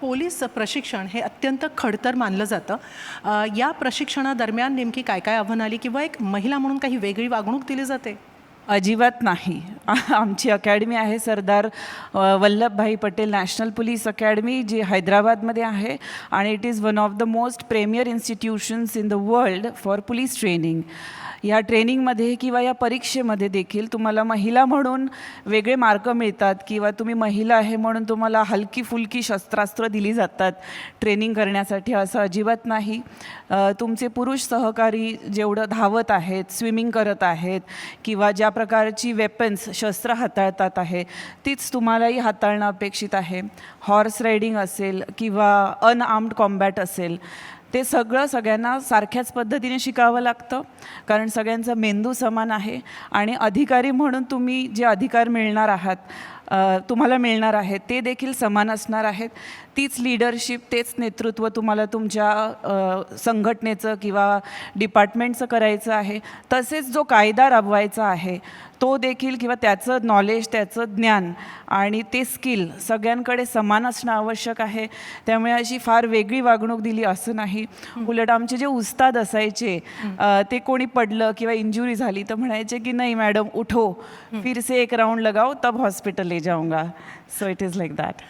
Police प्रशिक्षण हे अत्यंत खडतर मानलं जातं. या प्रशिक्षणादरम्यान नेमकी काय काय आव्हानं आली किंवा एक महिला म्हणून काही वेगळी वागणूक दिली जाते? अजिबात नाही. आमची अकॅडमी आहे Sardar Vallabhbhai Patel national police academy, जी हैदराबादमध्ये आहे आणि it is one of the most premier institutions in the world for police training. या ट्रेनिंगमध्ये किंवा या परीक्षेमध्ये देखील तुम्हाला महिला म्हणून वेगळे मार्क मिळतात किंवा तुम्ही महिला आहे म्हणून तुम्हाला हलकी फुलकी शस्त्रास्त्र दिली जातात ट्रेनिंग करण्यासाठी, असं अजिबात नाही. तुमचे पुरुष सहकारी जेवढं धावत आहेत, स्विमिंग करत आहेत किंवा ज्या प्रकारची वेपन्स शस्त्र हाताळतात आहे तीच तुम्हालाही हाताळणं अपेक्षित आहे. हॉर्स रायडिंग असेल किंवा अनआर्म्ड कॉम्बॅट असेल, ते सगळं सगळ्यांना सारख्याच पद्धतीने शिकावं लागतं, कारण सगळ्यांचा मेंदू समान आहे. आणि अधिकारी म्हणून तुम्ही जे अधिकार मिळणार आहात, तुम्हाला मिळणार आहेत, ते देखील समान असणार आहेत. तीच लीडरशिप, तेच नेतृत्व तुम्हाला तुमच्या संघटनेचं किंवा डिपार्टमेंटचं करायचं आहे. तसेच जो कायदा राबवायचा आहे तो देखील किंवा त्याचं नॉलेज, त्याचं ज्ञान आणि ते स्किल सगळ्यांकडे समान असणं आवश्यक आहे. त्यामुळे अशी फार वेगळी वागणूक दिली असं नाही. उलट आमचे जे उस्ताद असायचे, ते कोणी पडलं किंवा इंजुरी झाली तर म्हणायचे की नाही मॅडम उठो, फिर से एक राउंड लगाओ तब हॉस्पिटल ले जाऊंगा. So it is like that.